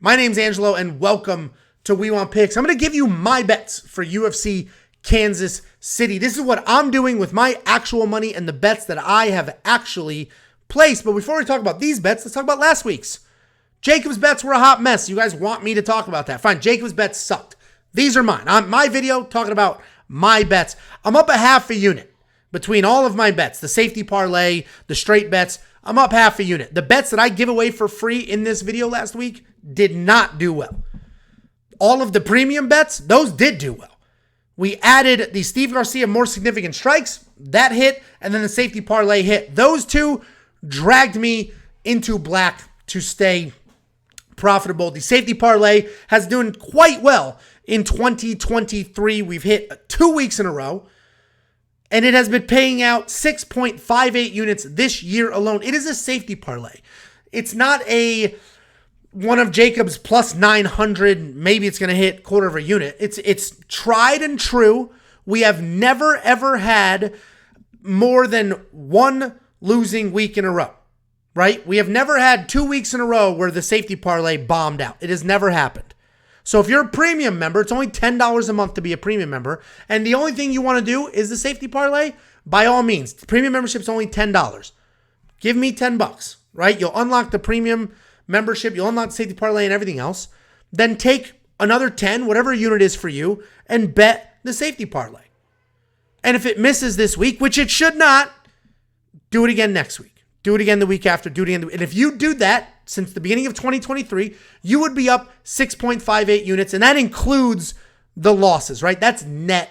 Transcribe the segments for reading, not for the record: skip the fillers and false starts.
My name's Angelo, and welcome to We Want Picks. I'm going to give you my bets for UFC Kansas City. This is what I'm doing with my actual money and the bets that I have actually placed. But before we talk about these bets, let's talk about last week's. Jacob's bets were a hot mess. You guys want me to talk about that? Fine, Jacob's bets sucked. These are mine. On my video, talking about my bets. I'm up a half a unit between all of my bets. The safety parlay, the straight bets. I'm up half a unit. The bets that I give away for free in this video last week did not do well. All of the premium bets, those did do well. We added the Steve Garcia more significant strikes. That hit, and then the safety parlay hit. Those two dragged me into black to stay profitable. The safety parlay has done quite well in 2023. We've hit 2 weeks in a row, and it has been paying out 6.58 units this year alone. It is a safety parlay. It's not one of Jacob's plus 900. Maybe it's going to hit quarter of a unit. It's tried and true. We have never, ever had more than one losing week in a row, right? We have never had 2 weeks in a row where the safety parlay bombed out. It has never happened. So if you're a premium member, it's only $10 a month to be a premium member. And the only thing you want to do is the safety parlay. By all means, the premium membership is only $10. Give me $10, right? You'll unlock the premium membership. You'll unlock the safety parlay and everything else. Then take another 10, whatever unit is for you, and bet the safety parlay. And if it misses this week, which it should not, do it again next week. Do it again the week after. Do it again. And if you do that since the beginning of 2023, you would be up 6.58 units. And that includes the losses, right? That's net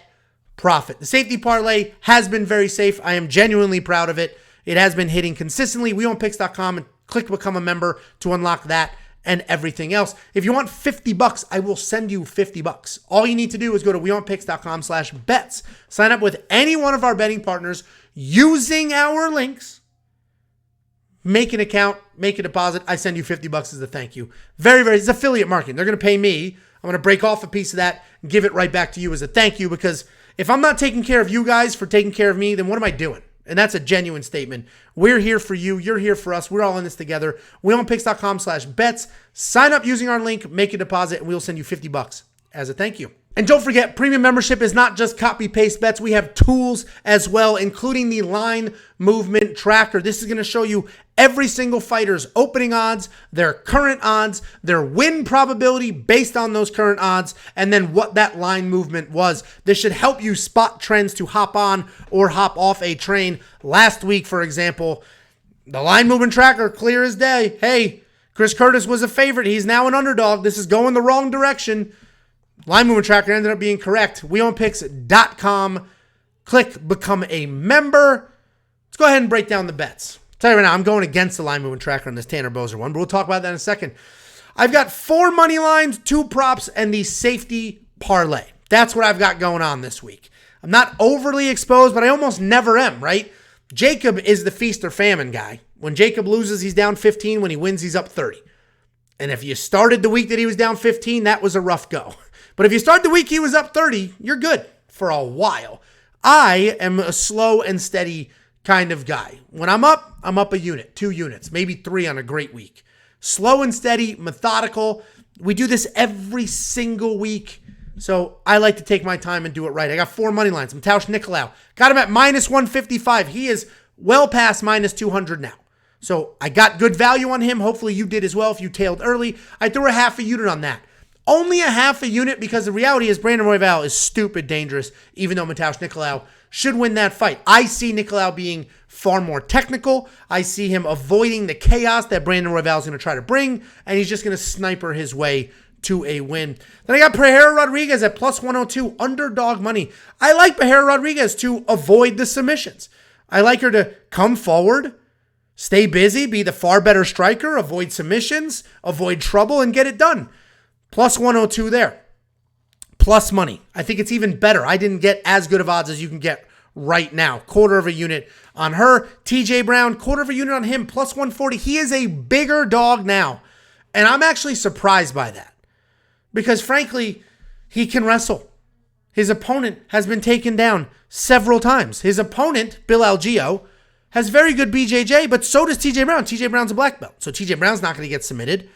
profit. The safety parlay has been very safe. I am genuinely proud of it. It has been hitting consistently. WeWantPicks.com and click become a member to unlock that and everything else. If you want $50, I will send you $50. All you need to do is go to WeWantPicks.com/bets. Sign up with any one of our betting partners using our links. Make an account, make a deposit. I send you $50 as a thank you. It's affiliate marketing. They're going to pay me. I'm going to break off a piece of that and give it right back to you as a thank you, because if I'm not taking care of you guys for taking care of me, then what am I doing? And that's a genuine statement. We're here for you. You're here for us. We're all in this together. WeWantPicks.com/bets. Sign up using our link, make a deposit, and we'll send you $50 as a thank you. And don't forget, premium membership is not just copy-paste bets. We have tools as well, including the line movement tracker. This is going to show you every single fighter's opening odds, their current odds, their win probability based on those current odds, and then what that line movement was. This should help you spot trends to hop on or hop off a train. Last week, for example, the line movement tracker, clear as day. Hey, Chris Curtis was a favorite. He's now an underdog. This is going the wrong direction. Line movement tracker ended up being correct. WeWantPicks.com. Click become a member. Let's go ahead and break down the bets. I'll tell you right now, I'm going against the line movement tracker on this Tanner Boser one, but we'll talk about that in a second. I've got 4 money lines, 2 props, and the safety parlay. That's what I've got going on this week. I'm not overly exposed, but I almost never am, right? Jacob is the feast or famine guy. When Jacob loses, he's down 15. When he wins, he's up 30. And if you started the week that he was down 15, that was a rough go. But if you start the week he was up 30, you're good for a while. I am a slow and steady kind of guy. When I'm up a unit, 2 units, maybe 3 on a great week. Slow and steady, methodical. We do this every single week. So I like to take my time and do it right. I got 4 money lines. Mateusz Nicolau. Got him at minus 155. He is well past minus 200 now. So I got good value on him. Hopefully you did as well if you tailed early. I threw a half a unit on that. Only a half a unit because the reality is Brandon Royval is stupid dangerous, even though Mateusz Nicolau should win that fight. I see Nicolau being far more technical. I see him avoiding the chaos that Brandon Royval is going to try to bring, and he's just going to sniper his way to a win. Then I got Pereira Rodriguez at plus 102, underdog money. I like Pereira Rodriguez to avoid the submissions. I like her to come forward, stay busy, be the far better striker, avoid submissions, avoid trouble, and get it done. Plus 102 there. Plus money. I think it's even better. I didn't get as good of odds as you can get right now. Quarter of a unit on her. TJ Brown, quarter of a unit on him. Plus 140. He is a bigger dog now. And I'm actually surprised by that. Because frankly, he can wrestle. His opponent has been taken down several times. His opponent, Bill Algeo, has very good BJJ, but so does TJ Brown. TJ Brown's a black belt. So TJ Brown's not going to get submitted.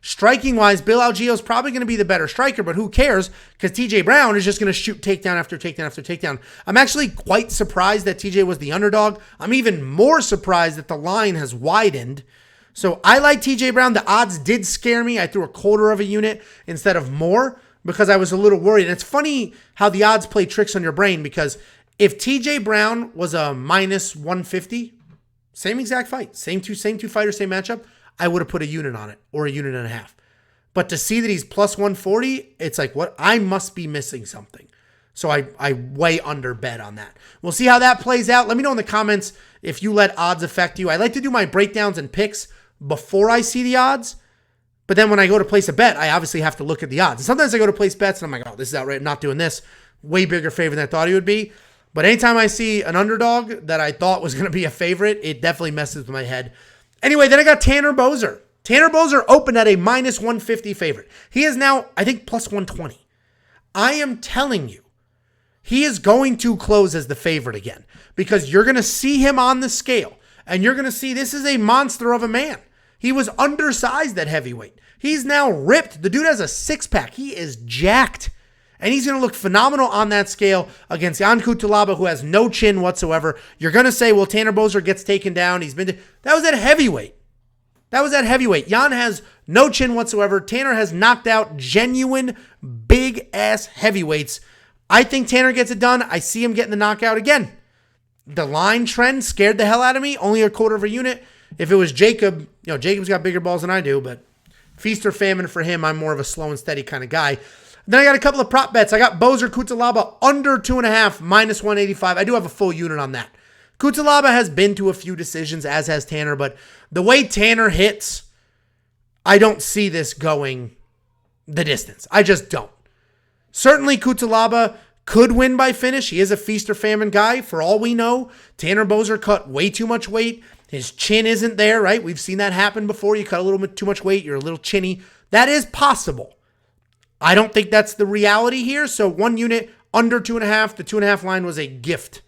Striking-wise, Bill Algeo is probably going to be the better striker, but who cares? Because TJ Brown is just going to shoot takedown after takedown after takedown. I'm actually quite surprised that TJ was the underdog. I'm even more surprised that the line has widened. So I like TJ Brown. The odds did scare me. I threw a quarter of a unit instead of more because I was a little worried. And it's funny how the odds play tricks on your brain, because if TJ Brown was a minus 150, same exact fight, same two fighters, same matchup, I would have put a unit on it or a unit and a half. But to see that he's plus 140, it's like, what? I must be missing something. So I way under bet on that. We'll see how that plays out. Let me know in the comments if you let odds affect you. I like to do my breakdowns and picks before I see the odds. But then when I go to place a bet, I obviously have to look at the odds. And sometimes I go to place bets and I'm like, oh, this is outright. I'm not doing this. Way bigger favorite than I thought he would be. But anytime I see an underdog that I thought was going to be a favorite, it definitely messes with my head. Anyway, then I got Tanner Boser. Tanner Boser opened at a minus 150 favorite. He is now, I think, plus 120. I am telling you, he is going to close as the favorite again, because you're going to see him on the scale and you're going to see this is a monster of a man. He was undersized at heavyweight. He's now ripped. The dude has a six-pack. He is jacked. And he's going to look phenomenal on that scale against Jan Cutelaba, who has no chin whatsoever. You're going to say, well, Tanner Boser gets taken down. That was at heavyweight. Jan has no chin whatsoever. Tanner has knocked out genuine big-ass heavyweights. I think Tanner gets it done. I see him getting the knockout again. The line trend scared the hell out of me. Only a quarter of a unit. If it was Jacob, Jacob's got bigger balls than I do, but feast or famine for him. I'm more of a slow and steady kind of guy. Then I got a couple of prop bets. I got Boser Cutelaba under 2.5, minus 185. I do have a full unit on that. Cutelaba has been to a few decisions, as has Tanner, but the way Tanner hits, I don't see this going the distance. I just don't. Certainly Cutelaba could win by finish. He is a feast or famine guy. For all we know, Tanner Boser cut way too much weight. His chin isn't there, right? We've seen that happen before. You cut a little bit too much weight. You're a little chinny. That is possible. I don't think that's the reality here. So 1 unit under 2.5. The 2.5 line was a gift.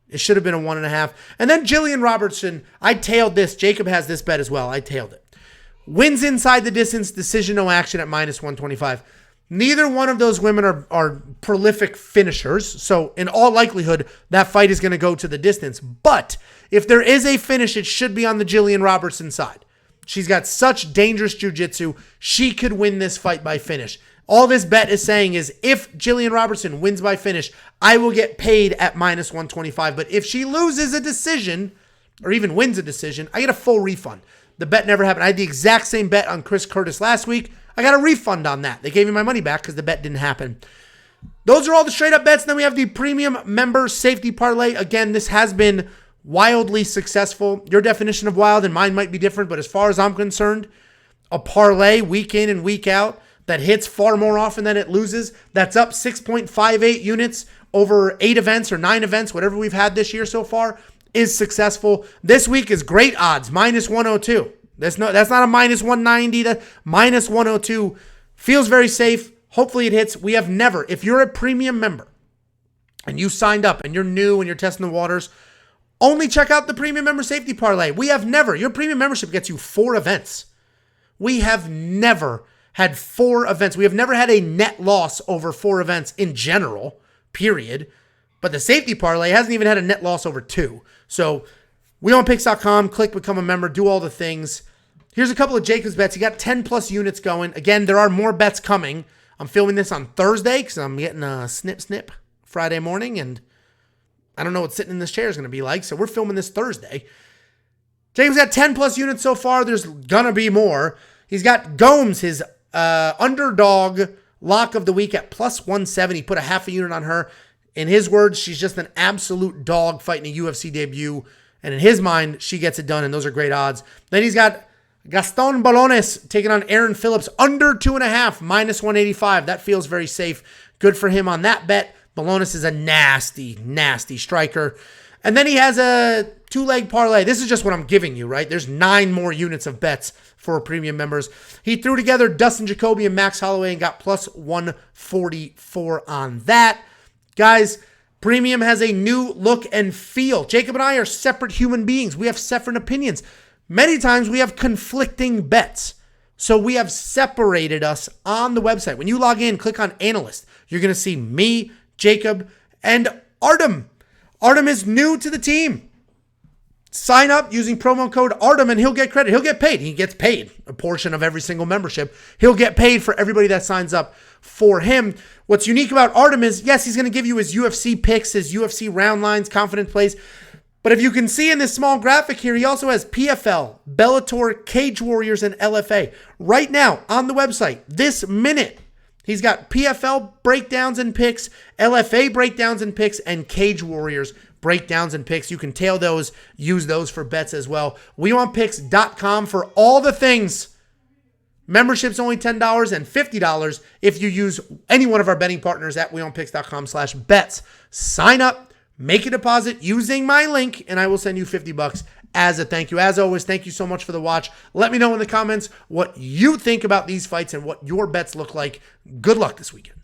It should have been a 1.5. And then Jillian Robertson, I tailed this. Jacob has this bet as well. I tailed it. Wins inside the distance, decision, no action at minus 125. Neither one of those women are prolific finishers. So in all likelihood, that fight is going to go to the distance. But if there is a finish, it should be on the Jillian Robertson side. She's got such dangerous jiu-jitsu. She could win this fight by finish. All this bet is saying is if Jillian Robertson wins by finish, I will get paid at minus 125. But if she loses a decision or even wins a decision, I get a full refund. The bet never happened. I had the exact same bet on Chris Curtis last week. I got a refund on that. They gave me my money back because the bet didn't happen. Those are all the straight up bets. Then we have the premium member safety parlay. Again, this has been wildly successful. Your definition of wild and mine might be different, but as far as I'm concerned, a parlay week in and week out that hits far more often than it loses, that's up 6.58 units over 8 events or 9 events, whatever we've had this year so far, is successful. This week is great odds, minus 102. That's not a minus 190. That minus 102 feels very safe. Hopefully it hits. We have never, if you're a premium member and you signed up and you're new and you're testing the waters, only check out the premium member safety parlay. We have never, your premium membership gets you 4 events. We have never had 4 events. We have never had a net loss over 4 events in general, period. But the safety parlay hasn't even had a net loss over 2. So WeWantPicks.com, click become a member, do all the things. Here's a couple of Jacob's bets. He got 10 plus units going. Again, there are more bets coming. I'm filming this on Thursday because I'm getting a snip Friday morning, and I don't know what sitting in this chair is going to be like. So we're filming this Thursday. Jacob's got 10 plus units so far. There's going to be more. He's got Gomes, his underdog lock of the week at plus 170. Put a half a unit on her. In his words, she's just an absolute dog fighting a UFC debut. And in his mind, she gets it done, and those are great odds. Then he's got Gaston Bolones taking on Aaron Phillips under 2.5, minus 185. That feels very safe. Good for him on that bet. Bolones is a nasty, nasty striker. And then he has a 2-leg parlay. This is just what I'm giving you, right? There's 9 more units of bets for premium members. He threw together Dustin Jacoby and Max Holloway and got plus 144 on that. Guys, premium has a new look and feel. Jacob and I are separate human beings. We have separate opinions. Many times we have conflicting bets. So we have separated us on the website. When you log in, click on analyst. You're going to see me, Jacob, and Artem. Artem is new to the team. Sign up using promo code Artem and he'll get credit. He'll get paid. He gets paid a portion of every single membership. He'll get paid for everybody that signs up for him. What's unique about Artem is, yes, he's going to give you his UFC picks, his UFC round lines, confident plays. But if you can see in this small graphic here, he also has PFL, Bellator, Cage Warriors, and LFA. Right now on the website, this minute, he's got PFL breakdowns and picks, LFA breakdowns and picks, and Cage Warriors breakdowns and picks. You can tail those, use those for bets as well. WeWantPicks.com for all the things. Membership's only $10 and $50 if you use any one of our betting partners at WeWantPicks.com/bets. Sign up, make a deposit using my link, and I will send you $50 as a thank you. As always, thank you so much for the watch. Let me know in the comments what you think about these fights and what your bets look like. Good luck this weekend.